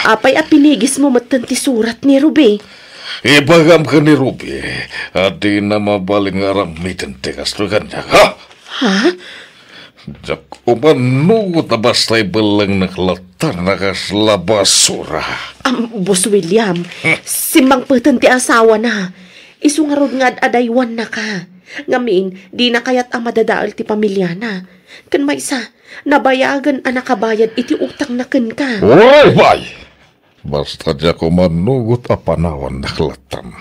apay pinigis mo matanti surat ni Ruby. Ibagam ka ni Ruby, adi na mabaling aramitan ti kastoy kanya, ha? Ha? Jak umanugot na basta'y balang naklatan na kaslabasura. Boss William, simbang patanti asawa na. Isungarod nga adaywan na ka. Ngamin, di na kayat ang madadaal ti pamilya na. Kan may isa, nabayagan ang nakabayad iti utang na kan ka. Oy, bay! Basta jak umanugot a panawan naklatan.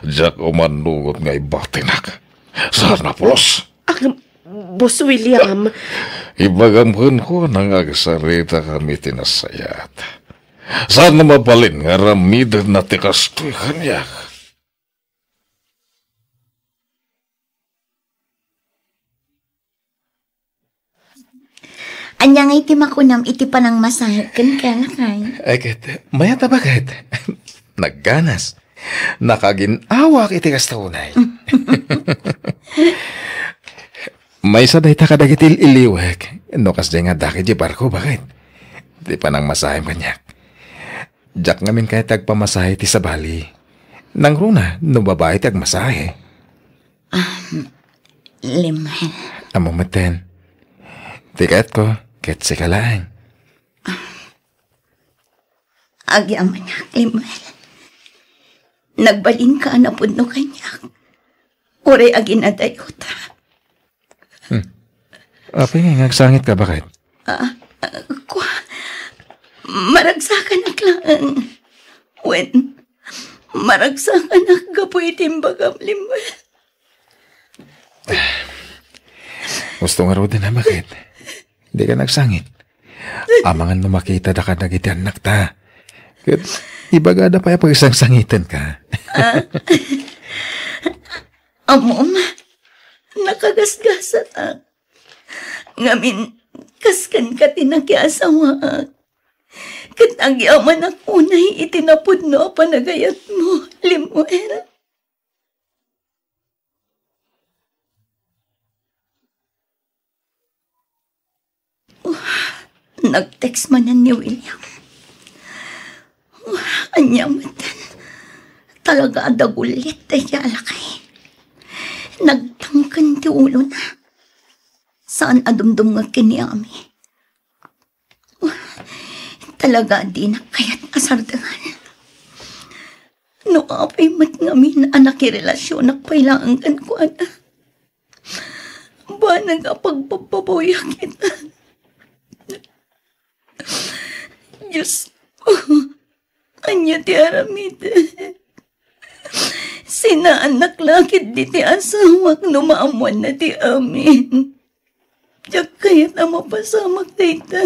Jak umanugot nga ibatinak. Sana pulos. Boss William. Ibagamkan ko nang agsarita kami tinasayat. Sana mabalin nga ramidan na tikastoy kanyak. Anyang iti makunam iti panang masahit kan kalakay. Ay, mayata ba kahit? Nagganas. Nakaginawak iti kastaunay. May saday ta kadagitil iliwek. No kas nga dakit di barko, bakit? Di panang masahim kanyak. Jak ngamin kahit tagpamasahe ti sa bali. Nang runa, no babae tagmasahe. Limel. Amumatan. Tikat ko. Ket sekalaan. Agi ang manyak, Limel. Nagbalin ka na puno kanyak. Ure agin adayot. Apay nga nagsangit ka, bakit? Maragsakan aklaan. Wen, maragsakan gapoy timbagam, Limel. Gusto nga rin na, bakit? Hindi ka nagsangit. Amangan no makita da ka nagitian nakta. Kat ibagada pa yung isang sangitan ka. Amom, nakagasgasat ngamin, kaskan ka tinakiasawa. Kat agyaman akunay itinapod no panagayat mo, Limuel. Nag-text man ni William. Anyamatan. Talaga adagulit ay alakay. Nagtangkan ti ulo na. Saan adumdum nga kiniami? Talaga di na kaya't asardangan. No apay mat ngamin anak irelasyon nakpailangan ko ana. Ba nagapagpapaboyak kita? Diyos ko, anya ti aramid. Sinaanak lakit di ti asawak numaamuan na ti amin. Diyak kaya't na mapasamak dita.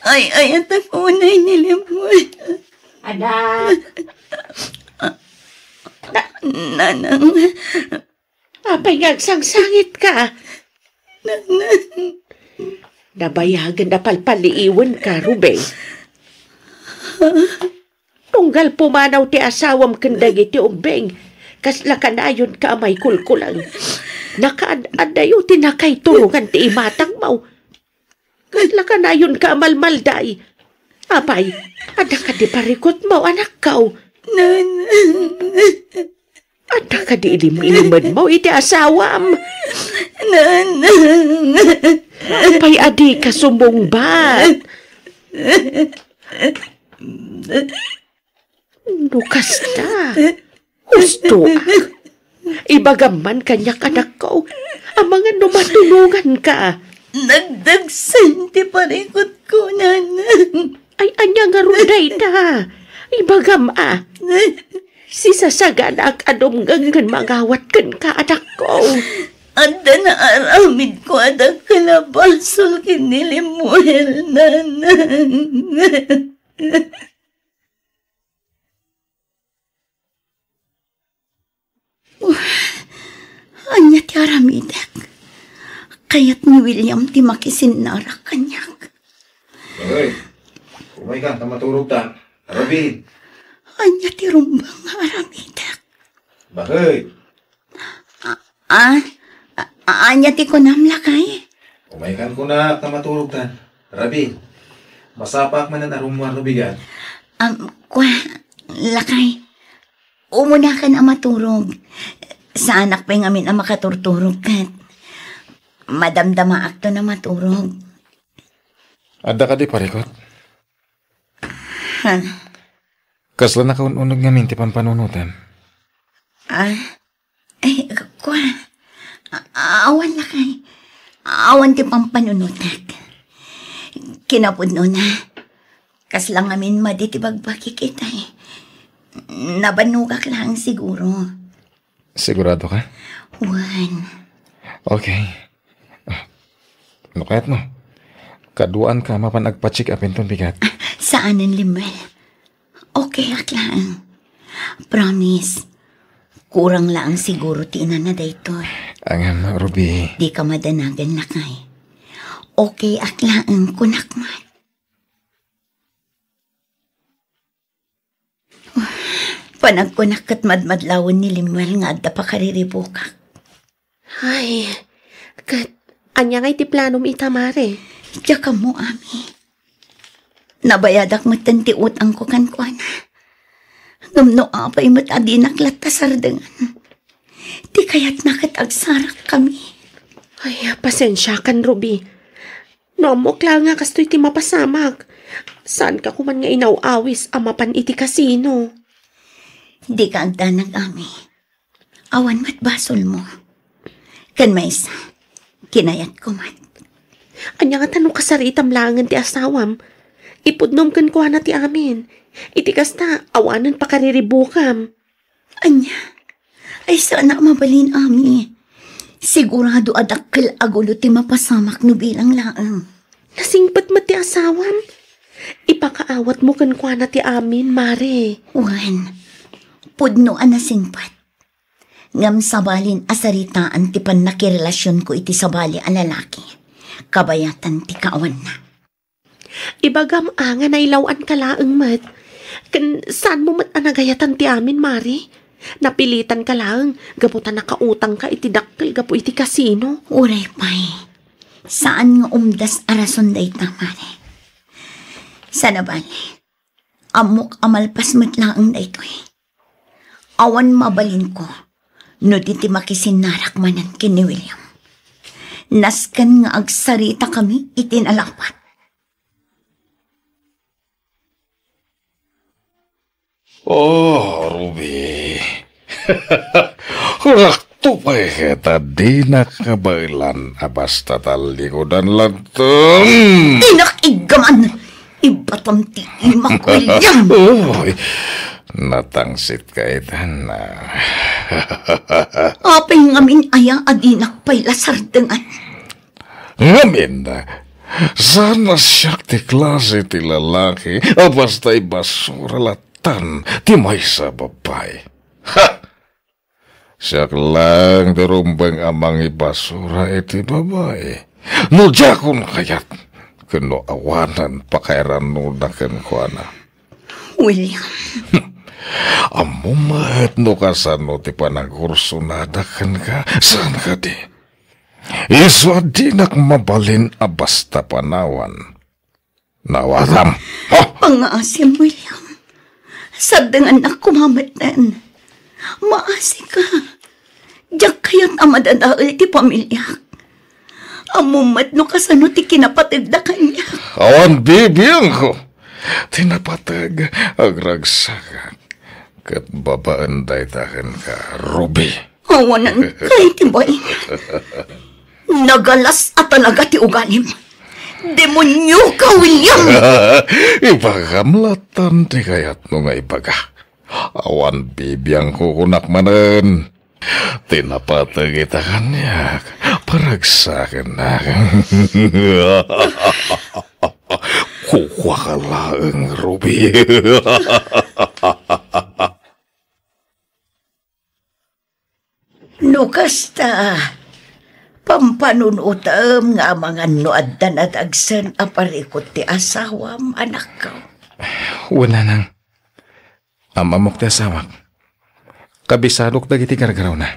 Ay, at ako unay nilimon. Anak. Nanang. Apay ngagsangsangit ka. Nanang. Nabayagan na palpaliiwan ka, Rubeng. Tunggal pumanaw ti asawam kandag iti ubeng, kasla ka na yun ka amay kulkulang. Nakaadayo tinakay tulungan ti imatang mau. Kasla ka na yun ka amalmalday. Apay, ada ka di parikot mo, anak kau. Ada ka di ilim-iliman mo, iti asawam. Apay, adi ka sumungbat. Lukas na. Gusto ak. Ibagaman kanyak anak ko. Ang mga numatulungan ka. Nagdagsan ti parikot ko, nanan. Ay, anya nga runday na. Ibagam Si sasagan ang adumgang kan magawat kan ka, anak ko. Anda na aramid ko ada kalabasol kinilimuel, nanan. Anya ti aramidak. Kaya't ni William ti makisinara kanyak. Hoy, umay ka, maturog ta. Arabi. Anya ti rumbang aramidak. Bakit? Anya ti kunamla kay. Umay kan ko na, maturog ta. Arabi. Masapak man na narumwar no bigat. Lakay. Umuna ka na maturog. Sa anak pa yung amin ang makaturturog kat. Madamdama akto na maturog. Ada ka di parikot? Ha? Kasla na kaununog nga minti pampanunutan. Awan lakay. Awan ti pampanunutak. Kinapudno na. Kaslang amin maditibagbaki kita eh. Nabanugak lang siguro. Sigurado ka? Juan. Okay. Ano kaya't mo? Kaduan ka mapanagpatsik apin ton bigat. Saanan limel? Okay lang. Promise. Kurang lang siguro tina na dayto. Ang Ruby. Di ka madanagan lakay. Okay aklaan kunakman. Panagkunak kat madmadlawan ni Limuel nga adda pa kariribukak. Ay, kat, anya nga iti planom itamare. Diya ka mo, ami. Nabayadak matanti utang ko kankwana. Ngamno apay matadi naklat kasardangan. Di kaya't nakatagsarak kami. Ay, pasensya kan, Ruby. Nomok lang nga kastoy ti mapasamak. Saan ka kuman nga inawawis amapan iti kasino? Di ka agdanag, ami. Awan mat basol mo. Kan maysa, kinayat ko mat. Anya nga tanong kasaritam langan ti asawam. Ipudnom kan kuha na ti amin. Iti kasta, awanan pa kariribukam. Anya, ay sana mabalin, ami. Sigurado adakkel agulo ti mapasamak no bilang laang. Nasingpat mo ti asawam? Ipakaawat mo kan kuha na ti amin, Mare. Juan, pudno anasingpat. Ngam sabalin asaritaan ti pan nakirelasyon ko iti sabali a lalaki. Kabayatan ti kaawan na. Ibagam nga na ilawan ka laang mat. Kan saan mo mat anagayatan ti amin, Mare? Napilitan ka lang, gaputan nakautang ka iti dakkel gapu iti kasino. Uray pay, saan nga umdas arason day tamare? Sana bali, amok amalpas mat laang daytoy. Awan mabalin ko, no diti makisinarak manan kini William. Naskan nga agsarita kami itinalapat. Oh, Ruby. Rakto pa kita di nakabailan abasta talikodan lantong. Inak igaman! Ibatam ti imak William! Uy, natangsit ka itan na. Apay ngamin aya adinak pay lasardengan. Ngamin na. Sana siya ti klase ti lalaki o basta'y basura latan ti may sa babay. Ha! Siya lang darumbang amang ibasura iti babay. No, jakon kayat. Kuno awanan pakairan no na ko na. William, Amo mahet no kasano ti panagkurso na dakan ka. Saan ka di? Iso di mabalin a basta panawan. Nawatam. Pangasim, William. Sadangan na kumamatan. Maasi ka. Diyak kaya't amadadaal ti pamilya. Amumat no kasano ti kinapatid na kanya. Awan bibiyang ko. Tinapatag agragsakan. Kat babaan day takan ka, Ruby. Awanan kay tibay. Nagalas at talaga ti ugalim. Demonyo ka, William! Ipagamlatan ti kayat mo nga ipaga. Awan bibiyang kukunak manan. Tinapatag kita kanya. Paragsakan na. Kukwa ka laang, Ruby. Lukas ta. Pampanunutam nga mga nuad na nadagsan aparikot ti asawam, anak ko. Wala nang. Amamok ti asawak. Kabisadok dagiti gargaraw na.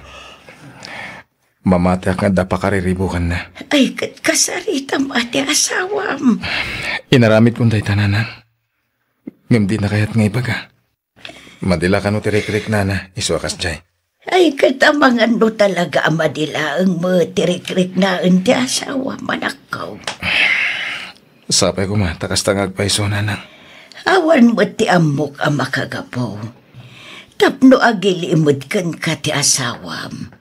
Mamati ka da pakariribukan na. Ay, kasaritam ati asawam. Inaramid kong day tananan. Ngam di na kayat nga ibaga. Madila ka no tirik-rik na na, isuakas jay. Ay, katamangan no talaga amadila ang matirik-rik na ti asawam, anak ko. Sapay ko ma, takas tangag pa iso na nang. Awan mo ti amok ang makagapo. Tapno agilimod kan ka ti asawam.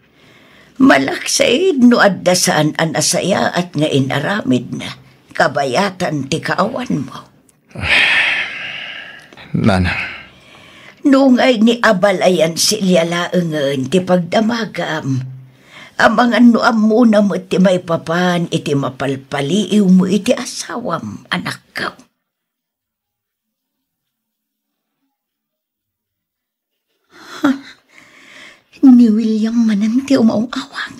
Malaksaid no addasaan an asaya at nga inaramid na. Kabayatan ti kaawan mo. Nanang. Nungay ni abalayan silya laengen ti pagdamagam. Amangan no amuna mo ti may papan iti mapalpaliiw mo iti asawam, anak ka. Ni William manan ti umawawang.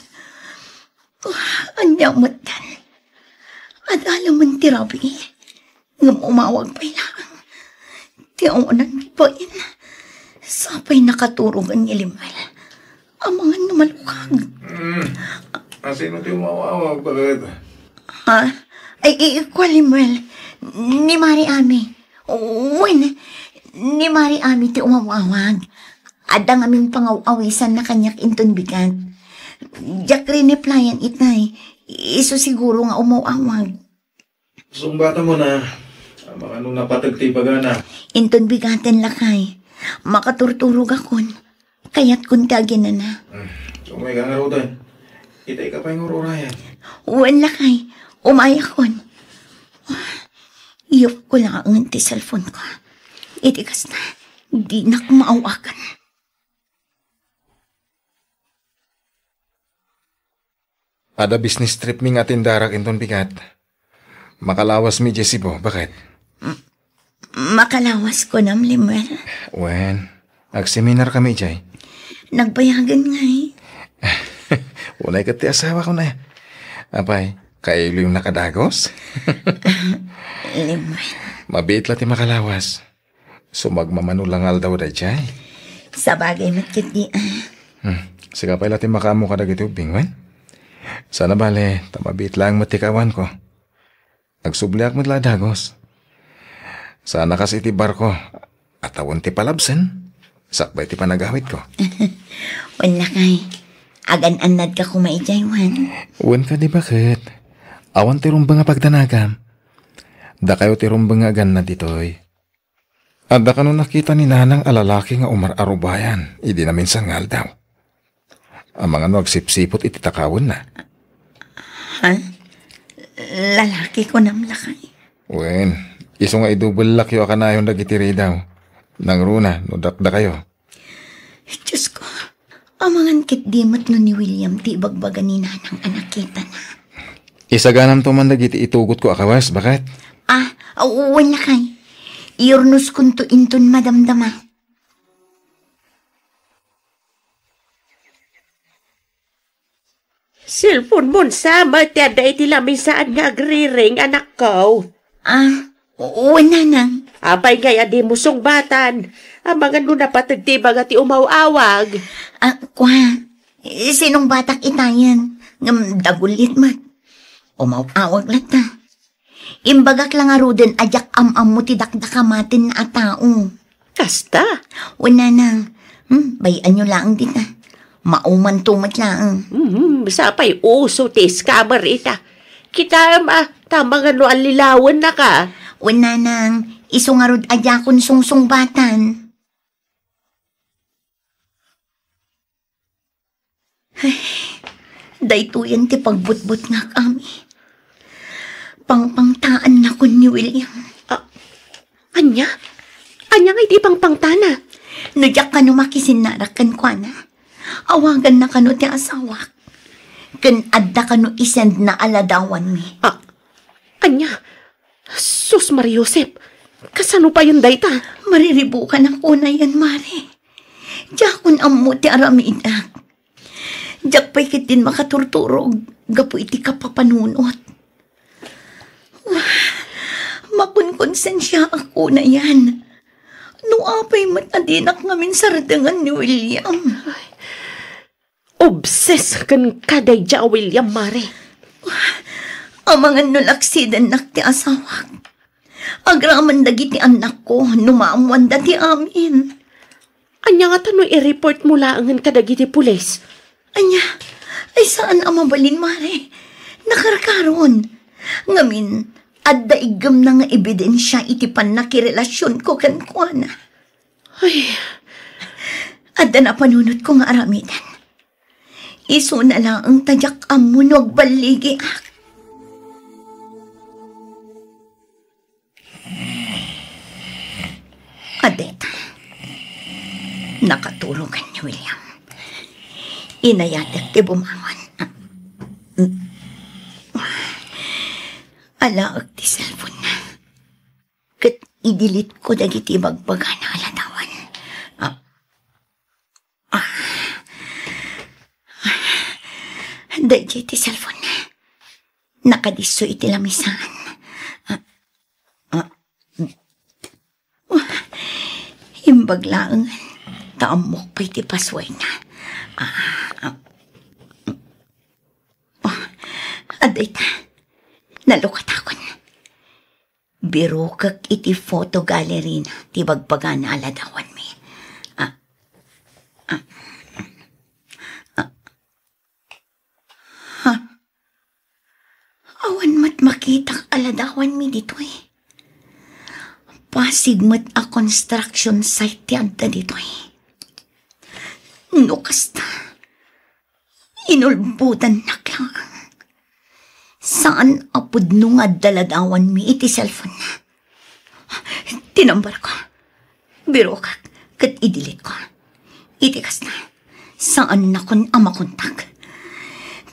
Anya mo tan. At alam mo ti Robbie. Ngam umawag pa lang. Ti unan ni Boyin. Sapay nakaturong ang ilimal. Amangan na malukag. Sino ti umawawag? Bakit? Ha? Ay, kwalimal. Ni Mari Ami. Uwan. Ni Mari Ami ti umawawag. Adang aming pangaw-awisan na kanyak inton bigan. Diyak rin ni playan itay. Iso siguro nga umawawag. Sumbata mo na. Mga nung napatagti pagana. Inton bigaten lakay. Makaturturog akon. Kaya't kuntagin na na. Sumay ka nga rodan. Itay ka pa yung ururayan. Uwan lakay. Umayakon. Iyop ko lang ang ti cellphone ko. Itikas na. Di na kumaawakan. Ada business trip mi nga tindarak inton bigat. Makalawas mi Jessie bo, bakit? Makalawas ko nam, Limuel. Wen, ag-seminar kami, Jay. Nagbayagan nga eh. Unay ka ti asawa ko na. Apay, kailo yung nakadagos? Limuel. Mabiit la ti makalawas. Sumagmamanulangal daw da, Jay. Sa bagay matkit di Siga pa ila ti makamu ka dagiti ubing, wen? Sana bale, tamabit lang matikawan ko. Agsubliak mo tila dagos. Sana kasi ti barko, at awan ti palabsen. Sakbay ti panagawit ko. Wala kay. Agan-anad ka kumaijay, Juan. Uwan ka di bakit? Awan ti rumbang nga pagdanagam. Da kayo ti rumbang nga agan na ditoy. At da ka nung nakita ni nanang alalaki nga umar-arubayan, idi na minsan ngal daw. Ang mga nagsipsipot ititakawon na. Ha? Lalaki ko nam lakay. Wen, iso nga idubol lakyo ka na yung nagitiri daw. Nang runa, nudakda kayo. Diyos ko, amangan kit dimot no ni William ti bagbaga ni nanang anak kita na. Isaganam to man nagiti itugot ko akawas, bakit? Wala kay. Iurnus kunto inton madamdama. Si cellphone mo sama, tiada iti lamisaan nga agriring, anak ko. Wala nang. Apay kaya di musong batan. Ang mga nuna patagtibag at umawawag. Sinong batak itayan? Ngam dagulit mat. Umawawag lata. Imbagak lang aruden ajak am mo ti dakdakamatin na tao. Kasta? Wala nang. Bayan nyo lang din na. Mauman tumat lang. Sapay uso ti scammer ita. Kita tamang ano ang lilawan na ka. Wala nang. Isungarod ajakon sungsong batan. Daytoyan ti pagbutbut nga kami. Pangpangtaan na ko ni William. Anya? Anya nga iti pangpangtana? Nagyak ka no makisinarakan ko na. Awagan na ka no ti asawak. Kan adda ka no isend na aladawan mi. Anya? Sus Mariusep, kasano pa yun dayta? Mariribukan ako na yan, Mare. Diyakon amo ti aramidak. Diyak pa'y kitin makaturturog. Gapo iti kapapanunot. Makunkonsensya ako na yan. No apay matadinak ngamin sa radangan ni William. Obses kan kaday dya, William, Mare. Amangan nun aksiden nak ti asawak. Agraman dagi ti anak ko, numaamuan da ti amin. Anya nga tano i-report mo laangan kadagi ti pulis. Anya, ay saan ang mabalin, Mare? Nakarakaron. Ngamin, adda igam na nga ebidensya iti panakirelasyon ko kan kuana. Ay, adda na panunot ko nga aramidan. Iso na lang ang tadyak amunog baligi ak. Adeta, nakatulungan ni William. Inayatak ti bumangon. Alaag ti cellphone na. Kat idilit ko dagiti bagbaga na aladawan. Dagiti ti cellphone na. Nakadiso iti lamisaan. Imbaglaang taamok pa iti pasway na. Adita, nalukat ako na. Biro kag iti photo gallery na ti bagbaga na aladawan mi. Awan mat makita aladawan mi dito eh. Pasigmat a construction site ti adda dito eh. No kasta, inulbutan na lang. Saan apod nung adaladawan mi iti cellphone na? Tinambar ko. Biro ka, kat idilit ko. Iti kasta, saan na kon amakontak?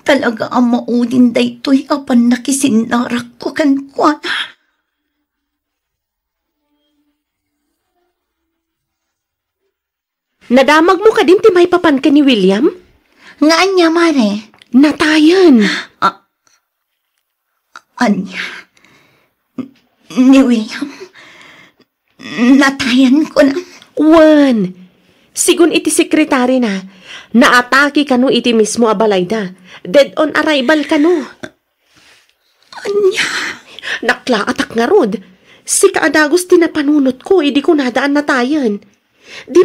Talaga ang maudin daytoy apan nakisinarak ko kan kuana. Nadamag mo ka din ti may papan ka ni William? Nga anya, Mare? Natayan. Anya? Ni William? Natayan ko na? Wan. Sigun iti sekretary na. Naatake ka no iti mismo abalayda. Dead on arrival ka no. Anya? Naklaatak nga rod. Si kaadagos tinapanunot ko, idi ko nadaan natayan. Di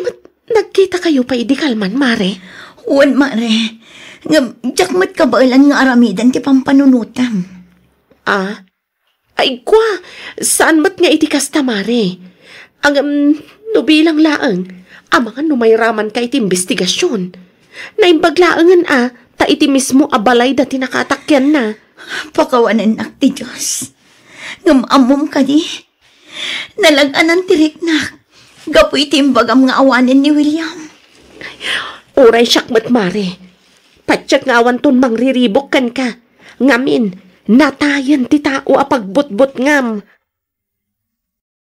nagkita kayo pa idi kalman, Mare? Wan, Mare. Jakmat kabailan nga aramidan ti pampanunutam. Ay kwa, saan mat nga iti kasta, Mare? Ang nubilang laang, mga numayraman ka iti investigasyon. Naimbaglaangan ta iti mismo abalay dati nakatakyan na. Pakawanan nak ti Diyos. Ngamamom ka di. Nalaganan tirik nak. Gapu iti imbagam nga awanin ni William. Uray syakmat, Mare. Patsyat nga awan ton mangriribok kan ka. Ngamin, natayan ti tao apagbutbut ngam.